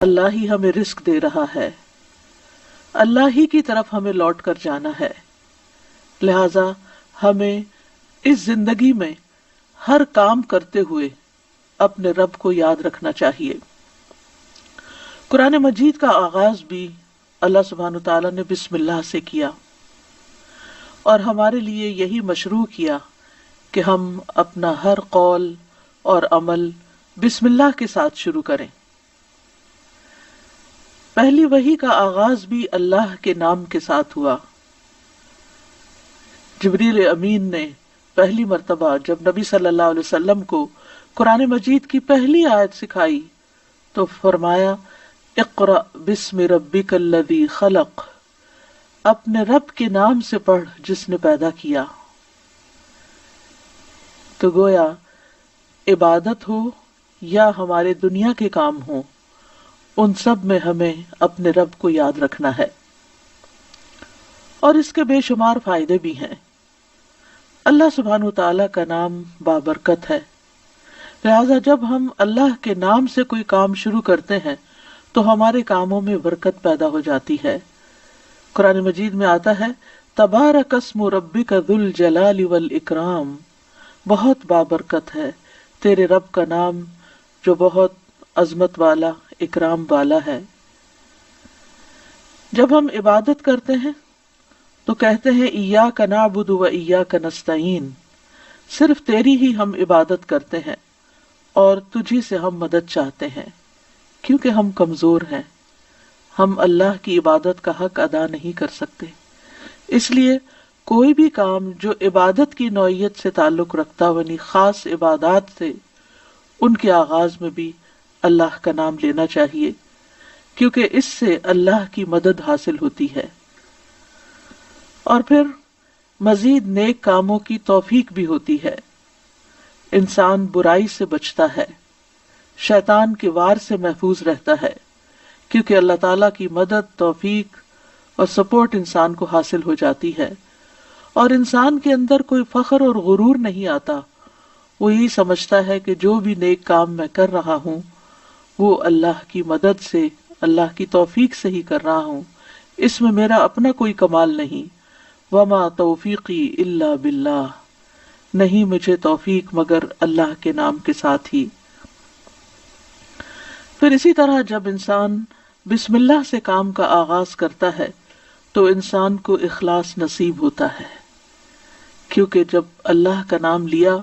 اللہ ہی ہمیں رزق دے رہا ہے، اللہ ہی کی طرف ہمیں لوٹ کر جانا ہے، لہذا ہمیں اس زندگی میں ہر کام کرتے ہوئے اپنے رب کو یاد رکھنا چاہیے۔ قرآن مجید کا آغاز بھی اللہ سبحانہ وتعالیٰ نے بسم اللہ سے کیا، اور ہمارے لیے یہی مشروع کیا کہ ہم اپنا ہر قول اور عمل بسم اللہ کے ساتھ شروع کریں۔ پہلی وحی کا آغاز بھی اللہ کے نام کے ساتھ ہوا۔ جبریل امین نے پہلی مرتبہ جب نبی صلی اللہ علیہ وسلم کو قرآن مجید کی پہلی آیت سکھائی تو فرمایا اقرأ بسم ربک الذی خلق، اپنے رب کے نام سے پڑھ جس نے پیدا کیا۔ تو گویا عبادت ہو یا ہمارے دنیا کے کام ہوں، ان سب میں ہمیں اپنے رب کو یاد رکھنا ہے، اور اس کے بے شمار فائدے بھی ہیں۔ اللہ سبحانہ وتعالیٰ کا نام بابرکت ہے، لہذا جب ہم اللہ کے نام سے کوئی کام شروع کرتے ہیں تو ہمارے کاموں میں برکت پیدا ہو جاتی ہے۔ قرآن مجید میں آتا ہے تبارک اسم ربک ذو الجلال والاکرام، بہت بابرکت ہے تیرے رب کا نام جو بہت عظمت والا، اکرام والا ہے۔ جب ہم عبادت کرتے ہیں تو کہتے ہیں ایاک نعبد و ایاک نستعین، صرف تیری ہی ہم عبادت کرتے ہیں اور تجھی سے ہم مدد چاہتے ہیں، کیونکہ ہم کمزور ہیں، ہم اللہ کی عبادت کا حق ادا نہیں کر سکتے۔ اس لیے کوئی بھی کام جو عبادت کی نوعیت سے تعلق رکھتا ہو، یعنی خاص عبادات سے، ان کے آغاز میں بھی اللہ کا نام لینا چاہیے، کیونکہ اس سے اللہ کی مدد حاصل ہوتی ہے، اور پھر مزید نیک کاموں کی توفیق بھی ہوتی ہے۔ انسان برائی سے بچتا ہے، شیطان کے وار سے محفوظ رہتا ہے، کیونکہ اللہ تعالیٰ کی مدد، توفیق اور سپورٹ انسان کو حاصل ہو جاتی ہے، اور انسان کے اندر کوئی فخر اور غرور نہیں آتا۔ وہ یہی سمجھتا ہے کہ جو بھی نیک کام میں کر رہا ہوں وہ اللہ کی مدد سے، اللہ کی توفیق سے ہی کر رہا ہوں، اس میں میرا اپنا کوئی کمال نہیں۔ وما توفیقی الا باللہ، نہیں مجھے توفیق مگر اللہ کے نام کے ساتھ ہی۔ پھر اسی طرح جب انسان بسم اللہ سے کام کا آغاز کرتا ہے تو انسان کو اخلاص نصیب ہوتا ہے، کیونکہ جب اللہ کا نام لیا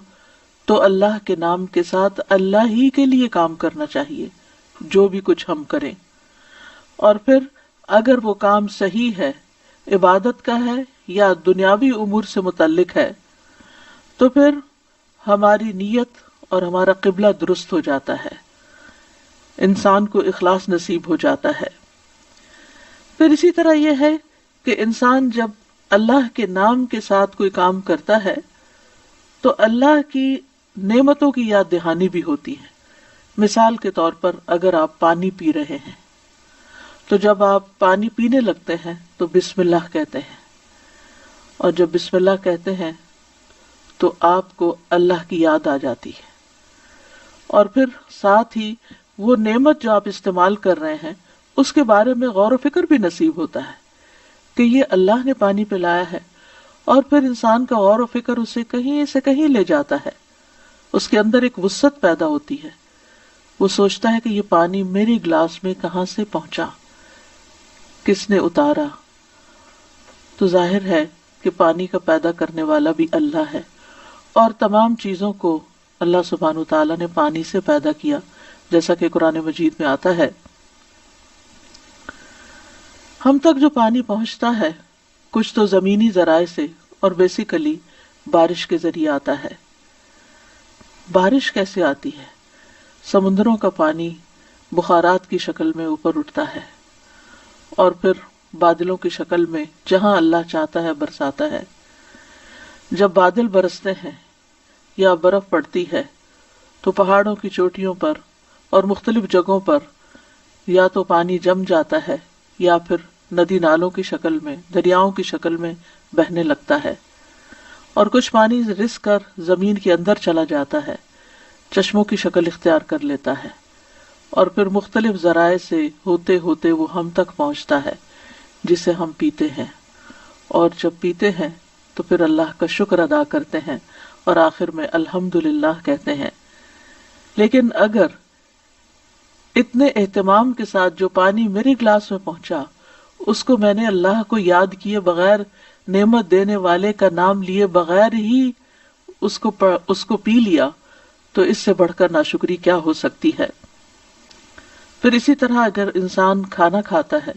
تو اللہ کے نام کے ساتھ اللہ ہی کے لیے کام کرنا چاہیے، جو بھی کچھ ہم کریں۔ اور پھر اگر وہ کام صحیح ہے، عبادت کا ہے یا دنیاوی امور سے متعلق ہے، تو پھر ہماری نیت اور ہمارا قبلہ درست ہو جاتا ہے، انسان کو اخلاص نصیب ہو جاتا ہے۔ پھر اسی طرح یہ ہے کہ انسان جب اللہ کے نام کے ساتھ کوئی کام کرتا ہے تو اللہ کی نعمتوں کی یاد دہانی بھی ہوتی ہے۔ مثال کے طور پر اگر آپ پانی پی رہے ہیں تو جب آپ پانی پینے لگتے ہیں تو بسم اللہ کہتے ہیں، اور جب بسم اللہ کہتے ہیں تو آپ کو اللہ کی یاد آ جاتی ہے، اور پھر ساتھ ہی وہ نعمت جو آپ استعمال کر رہے ہیں اس کے بارے میں غور و فکر بھی نصیب ہوتا ہے کہ یہ اللہ نے پانی پلایا ہے، اور پھر انسان کا غور و فکر اسے کہیں سے کہیں لے جاتا ہے، اس کے اندر ایک وسعت پیدا ہوتی ہے، وہ سوچتا ہے کہ یہ پانی میری گلاس میں کہاں سے پہنچا، کس نے اتارا۔ تو ظاہر ہے کہ پانی کا پیدا کرنے والا بھی اللہ ہے، اور تمام چیزوں کو اللہ سبحانہ وتعالیٰ نے پانی سے پیدا کیا، جیسا کہ قرآن مجید میں آتا ہے۔ ہم تک جو پانی پہنچتا ہے کچھ تو زمینی ذرائع سے اور بیسیکلی بارش کے ذریعے آتا ہے۔ بارش کیسے آتی ہے؟ سمندروں کا پانی بخارات کی شکل میں اوپر اٹھتا ہے اور پھر بادلوں کی شکل میں جہاں اللہ چاہتا ہے برساتا ہے۔ جب بادل برستے ہیں یا برف پڑتی ہے تو پہاڑوں کی چوٹیوں پر اور مختلف جگہوں پر یا تو پانی جم جاتا ہے یا پھر ندی نالوں کی شکل میں، دریاؤں کی شکل میں بہنے لگتا ہے، اور کچھ پانی رس کر زمین کے اندر چلا جاتا ہے، چشموں کی شکل اختیار کر لیتا ہے، اور پھر مختلف ذرائع سے ہوتے ہوتے وہ ہم تک پہنچتا ہے جسے ہم پیتے ہیں، اور جب پیتے ہیں تو پھر اللہ کا شکر ادا کرتے ہیں اور آخر میں الحمدللہ کہتے ہیں۔ لیکن اگر اتنے اہتمام کے ساتھ جو پانی میرے گلاس میں پہنچا اس کو میں نے اللہ کو یاد کیے بغیر، نعمت دینے والے کا نام لیے بغیر ہی اس کو پی لیا، تو اس سے بڑھ کر ناشکری کیا ہو سکتی ہے۔ پھر اسی طرح اگر انسان کھانا کھاتا ہے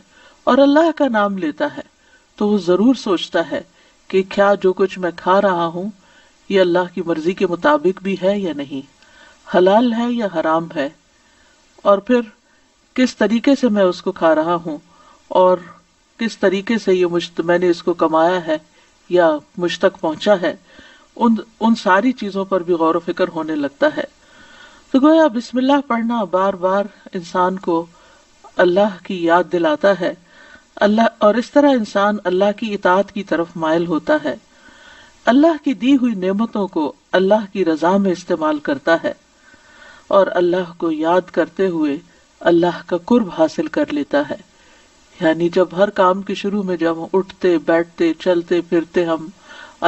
اور اللہ کا نام لیتا ہے تو وہ ضرور سوچتا ہے کہ کیا جو کچھ میں کھا رہا ہوں یہ اللہ کی مرضی کے مطابق بھی ہے یا نہیں، حلال ہے یا حرام ہے، اور پھر کس طریقے سے میں اس کو کھا رہا ہوں اور کس طریقے سے میں نے اس کو کمایا ہے یا مجھ تک پہنچا ہے، ان ساری چیزوں پر بھی غور و فکر ہونے لگتا ہے۔ تو گویا بسم اللہ پڑھنا بار بار انسان کو اللہ کی یاد دلاتا ہے اللہ، اور اس طرح انسان اللہ کی اطاعت کی طرف مائل ہوتا ہے، اللہ کی دی ہوئی نعمتوں کو اللہ کی رضا میں استعمال کرتا ہے اور اللہ کو یاد کرتے ہوئے اللہ کا قرب حاصل کر لیتا ہے۔ یعنی جب ہر کام کے شروع میں جب ہم اٹھتے بیٹھتے چلتے پھرتے ہم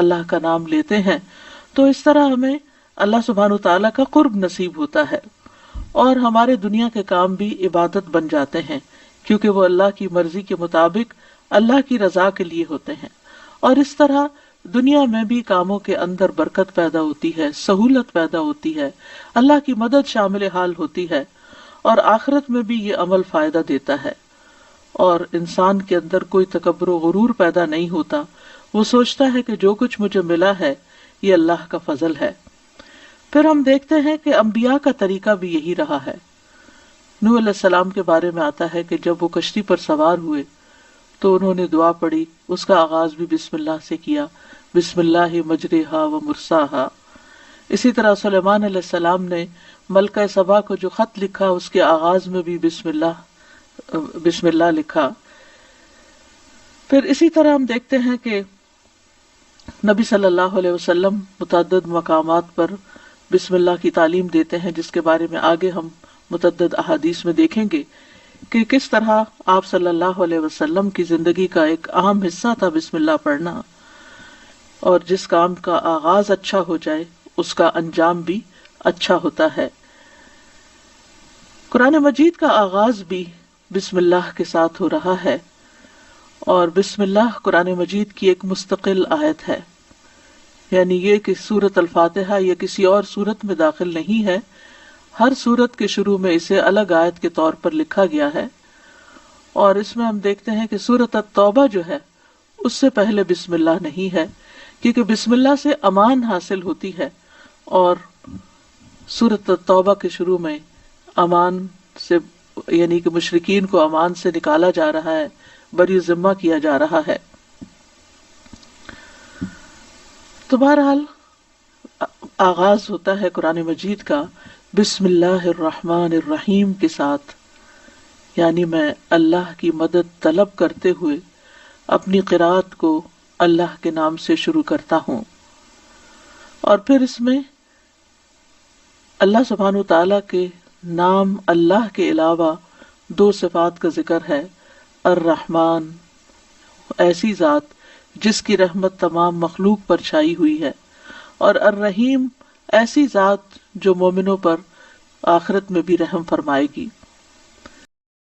اللہ کا نام لیتے ہیں تو اس طرح ہمیں اللہ سبحانہ وتعالیٰ کا قرب نصیب ہوتا ہے، اور ہمارے دنیا کے کام بھی عبادت بن جاتے ہیں کیونکہ وہ اللہ کی مرضی کے مطابق اللہ کی رضا کے لیے ہوتے ہیں، اور اس طرح دنیا میں بھی کاموں کے اندر برکت پیدا ہوتی ہے، سہولت پیدا ہوتی ہے، اللہ کی مدد شامل حال ہوتی ہے، اور آخرت میں بھی یہ عمل فائدہ دیتا ہے، اور انسان کے اندر کوئی تکبر و غرور پیدا نہیں ہوتا۔ وہ سوچتا ہے کہ جو کچھ مجھے ملا ہے یہ اللہ کا فضل ہے۔ پھر ہم دیکھتے ہیں کہ انبیاء کا طریقہ بھی یہی رہا ہے۔ نوح علیہ السلام کے بارے میں آتا ہے کہ جب وہ کشتی پر سوار ہوئے تو انہوں نے دعا پڑھی، اس کا آغاز بھی بسم اللہ سے کیا، بسم اللہ مجریہا و مرساہا۔ اسی طرح سلیمان علیہ السلام نے ملکہ سبا کو جو خط لکھا اس کے آغاز میں بھی بسم اللہ لکھا۔ پھر اسی طرح ہم دیکھتے ہیں کہ نبی صلی اللہ علیہ وسلم متعدد مقامات پر بسم اللہ کی تعلیم دیتے ہیں، جس کے بارے میں آگے ہم متعدد احادیث میں دیکھیں گے کہ کس طرح آپ صلی اللہ علیہ وسلم کی زندگی کا ایک اہم حصہ تھا بسم اللہ پڑھنا، اور جس کام کا آغاز اچھا ہو جائے اس کا انجام بھی اچھا ہوتا ہے۔ قرآن مجید کا آغاز بھی بسم اللہ کے ساتھ ہو رہا ہے، اور بسم اللہ قرآن مجید کی ایک مستقل آیت ہے، یعنی یہ کہ سورۃ الفاتحہ یہ کسی اور سورت میں داخل نہیں ہے، ہر سورت کے شروع میں اسے الگ آیت کے طور پر لکھا گیا ہے، اور اس میں ہم دیکھتے ہیں کہ سورۃ التوبہ جو ہے اس سے پہلے بسم اللہ نہیں ہے، کیونکہ بسم اللہ سے امان حاصل ہوتی ہے، اور سورۃ التوبہ کے شروع میں امان سے یعنی کہ مشرکین کو امان سے نکالا جا رہا ہے، بری ذمہ کیا جا رہا ہے۔ تو بہرحال آغاز ہوتا ہے قرآن مجید کا بسم اللہ الرحمن الرحیم کے ساتھ، یعنی میں اللہ کی مدد طلب کرتے ہوئے اپنی قرات کو اللہ کے نام سے شروع کرتا ہوں، اور پھر اس میں اللہ سبحانہ وتعالیٰ کے نام اللہ کے علاوہ دو صفات کا ذکر ہے، الرحمن ایسی ذات جس کی رحمت تمام مخلوق پر چھائی ہوئی ہے، اور الرحیم ایسی ذات جو مومنوں پر آخرت میں بھی رحم فرمائے گی۔